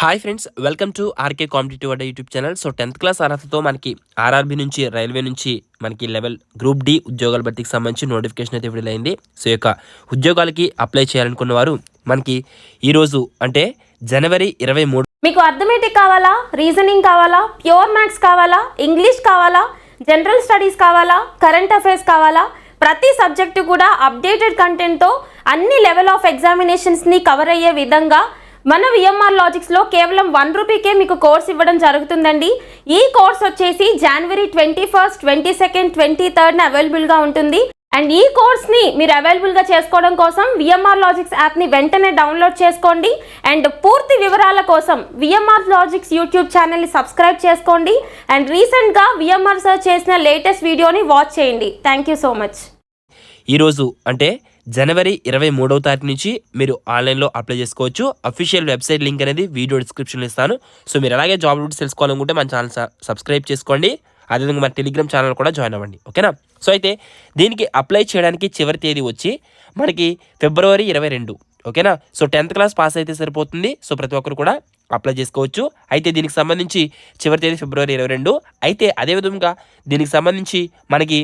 Hi friends, welcome to RK competitive అడ్డా YouTube channel. So 10th class అర్హతతో మనకి RRB నుంచి, రైల్వే నుంచి మనకి లెవెల్ గ్రూప్ డి ఉద్యోగాల భర్తీకి సంబంధించి నోటిఫికేషన్ అయితే విడుదలైంది. సో ఈ యొక్క ఉద్యోగాలకి అప్లై చేయాలనుకున్న వారు మనకి ఈరోజు అంటే జనవరి 23 మీకు అర్థమెటిక్ కావాలా, రీజనింగ్ కావాలా, ప్యూర్ మ్యాథ్స్ కావాలా, ఇంగ్లీష్ కావాలా, జనరల్ స్టడీస్ కావాలా, కరెంట్ అఫైర్స్ కావాలా, ప్రతి సబ్జెక్టు కూడా అప్డేటెడ్ కంటెంట్తో అన్ని లెవెల్ ఆఫ్ ఎగ్జామినేషన్స్ని కవర్ అయ్యే విధంగా మన విఎంఆర్ లాజిక్స్లో కేవలం ₹1కే మీకు కోర్స్ ఇవ్వడం జరుగుతుందండి. ఈ కోర్స్ వచ్చేసి జనవరి 21, 22, 23 అవైలబుల్గా ఉంటుంది. అండ్ ఈ కోర్స్ని మీరు అవైలబుల్గా చేసుకోవడం కోసం విఎంఆర్ లాజిక్స్ యాప్ని వెంటనే డౌన్లోడ్ చేసుకోండి. అండ్ పూర్తి వివరాల కోసం విఎంఆర్ లాజిక్స్ యూట్యూబ్ ఛానల్ని సబ్స్క్రైబ్ చేసుకోండి. అండ్ రీసెంట్గా విఎంఆర్ సర్చ్ చేసిన లేటెస్ట్ వీడియోని వాచ్ చేయండి. Thank you so much. ఈరోజు అంటే జనవరి 23వ తారీఖు నుంచి మీరు ఆన్లైన్లో అప్లై చేసుకోవచ్చు. అఫీషియల్ వెబ్సైట్ లింక్ అనేది వీడియో డిస్క్రిప్షన్లో ఇస్తాను. సో మీరు అలాగే జాబ్ రూట్స్ తెలుసుకోవాలనుకుంటే మన ఛానల్ సబ్స్క్రైబ్ చేసుకోండి. అదేవిధంగా మన టెలిగ్రామ్ ఛానల్ కూడా జాయిన్ అవ్వండి, ఓకేనా. సో అయితే దీనికి అప్లై చేయడానికి చివరి తేదీ వచ్చి మనకి ఫిబ్రవరి 22, ఓకేనా. సో 10th క్లాస్ పాస్ అయితే సరిపోతుంది. సో ప్రతి ఒక్కరు కూడా అప్లై చేసుకోవచ్చు. అయితే దీనికి సంబంధించి చివరి తేదీ ఫిబ్రవరి 22. అయితే అదేవిధంగా దీనికి సంబంధించి మనకి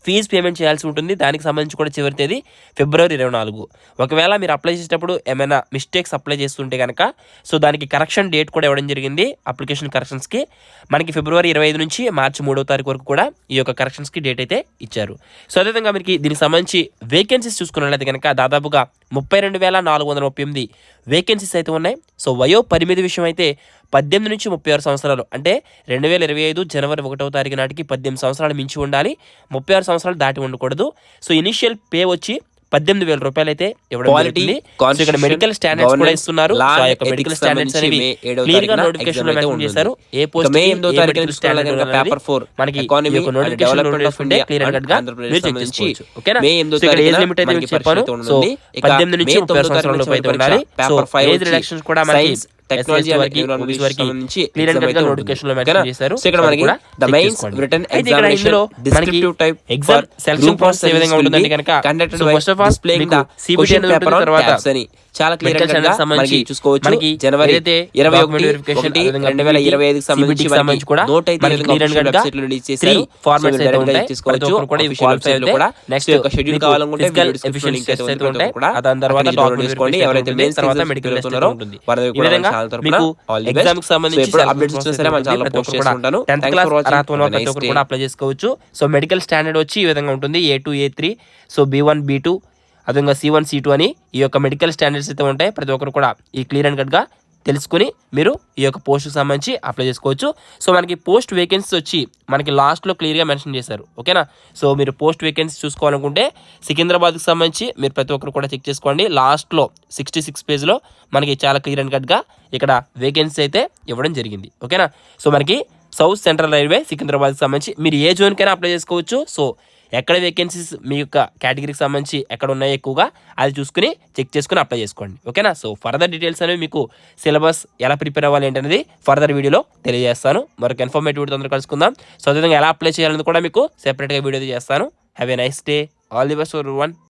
ఫీజు పేమెంట్ చేయాల్సి ఉంటుంది. దానికి సంబంధించి కూడా చివరి తేదీ ఫిబ్రవరి 24. ఒకవేళ మీరు అప్లై చేసేటప్పుడు ఏమైనా మిస్టేక్స్ అప్లై చేస్తుంటే కనుక సో దానికి కరెక్షన్ డేట్ కూడా ఇవ్వడం జరిగింది. అప్లికేషన్ కరెక్షన్స్కి మనకి ఫిబ్రవరి 25 నుంచి మార్చి 3వ తారీఖు వరకు కూడా ఈ యొక్క కరెక్షన్స్కి డేట్ అయితే ఇచ్చారు. సో అదేవిధంగా మీకు దీనికి సంబంధించి వేకెన్సీస్ చూసుకున్నట్లయితే కనుక దాదాపుగా 32,438 వేకెన్సీస్ అయితే ఉన్నాయి. సో వయో పరిమితి విషయం అయితే 18 నుంచి 36 సంవత్సరాలు, అంటే 2025 జనవరి 1వ తారీఖు నాటికి 18 సంవత్సరాలు మించి ఉండాలి, 36 సంవత్సరాలు దాటి ఉండకూడదు. సో ఇనిషియల్ పే వచ్చి 18,000 రూపాయలు అయితే ఇవ్వడం జరుగుతుంది. ఇక్కడ మెడికల్ స్టాండర్డ్స్ కూడా ఇస్తున్నారు. సో ఆ యొక్క మెడికల్ స్టాండర్డ్స్ అనేవి క్లియర్ గా నోటిఫికేషన్ లో మెన్షన్ చేశారు. ఏ పోస్ట్ కి ఏ మెడికల్ స్టాండర్డ్ మనకి ఈ యొక్క నోటిఫికేషన్ లో ఉంటే క్లియర్ కట్ గా మీరు చెక్ చేసుకోవచ్చు, ఓకేనా. సో ఇక్కడ ఏజ్ లిమిట్ అయితే మీకు చెప్పాను. సో 18 నుంచి 36 సంవత్సరాల లోపు అయితే ఉండాలి. సో ఏజ్ రిడక్షన్స్ కూడా మనకి టెక్నాలజీ వరకు సంబంధించి క్లియర్ కట్ గా నోటిఫికేషన్ లో మెన్షన్ చేశారు. సో ఇక్కడ మనకి the mains written examination descriptive type exam selection process ఏ విధంగా ఉంటుందంటే కనుక సో ఫస్ట్ ఆఫ్ ఆల్ మీకు సిబిటి అనేది ఉంటుంది. తర్వాత చాలా క్లియర్ గా మనకి చూసుకోవచ్చు. మనకి జనవరి 21, 2025 కి సంబంధించి కూడా నోట్ అయితే క్లియర్ గా వెబ్సైట్ లో రిలీజ్ చేశారు. ఫార్మాట్స్ అయితే ఉంటాయి. చూసుకోవచ్చు కూడా ఈ విషయాలు కూడా నెక్స్ట్ యొక్క షెడ్యూల్ కావాలనుకుంటే వీడియో డిస్క్రిప్షన్ లింక్ అయితే ఉంటుంది కూడా. దాని తర్వాత డాక్యుమెంట్ తీసుకోండి. ఎవరైతే మెయిన్స్ తర్వాత మెడికల్ టెస్ట్ ఉంటుందో వారి విధంగా మీకు ఎగ్జామ్ కి సంబంధించి అప్డేట్స్ వచ్చినా సరే మన ఛానల్ లో పోస్ట్ చేస్తుంటాను. 10th క్లాస్ అర్హత ఉన్న ప్రతి ఒక్కరు కూడా అప్లై చేసుకోవచ్చు. సో మెడికల్ స్టాండర్డ్ వచ్చి ఈ విధంగా ఉంటుంది. A2, A3, so B1, B2, అదేవిధంగా C1, C2 అని ఈ యొక్క మెడికల్ స్టాండర్డ్స్ అయితే ఉంటాయి. ప్రతి ఒక్కరు కూడా ఈ క్లియర్ అండ్ కట్గా తెలుసుకుని మీరు ఈ యొక్క పోస్ట్కి సంబంధించి అప్లై చేసుకోవచ్చు. సో మనకి పోస్ట్ వేకెన్సీ వచ్చి మనకి లాస్ట్లో క్లియర్గా మెన్షన్ చేశారు, ఓకేనా. సో మీరు పోస్ట్ వేకెన్సీ చూసుకోవాలనుకుంటే సికింద్రాబాద్కి సంబంధించి మీరు ప్రతి ఒక్కరు కూడా చెక్ చేసుకోండి. లాస్ట్లో 66 పేజ్లో మనకి చాలా క్లియర్ అండ్ కట్గా ఇక్కడ వేకెన్సీ అయితే ఇవ్వడం జరిగింది, ఓకేనా. సో మనకి సౌత్ సెంట్రల్ రైల్వే సికింద్రాబాద్కి సంబంధించి మీరు ఏ జోన్కైనా అప్లై చేసుకోవచ్చు. సో ఎక్కడ వేకెన్సీస్ మీ యొక్క కేటగిరీకి సంబంధించి ఎక్కడ ఉన్నాయో ఎక్కువగా అది చూసుకుని చెక్ చేసుకుని అప్లై చేసుకోండి, ఓకేనా. సో ఫర్దర్ డీటెయిల్స్ అనేవి మీకు సిలబస్ ఎలా ప్రిపేర్ అవ్వాలి ఏంటనేది ఫర్దర్ వీడియోలో తెలియజేస్తాను. మరొక ఇన్ఫర్మేటివ్ వీడియో తొందరగా కలుసుకుందాం. సో అదేవిధంగా ఎలా అప్లై చేయాలని కూడా మీకు సెపరేట్గా వీడియో చేస్తాను. Have a nice day. All the best for one.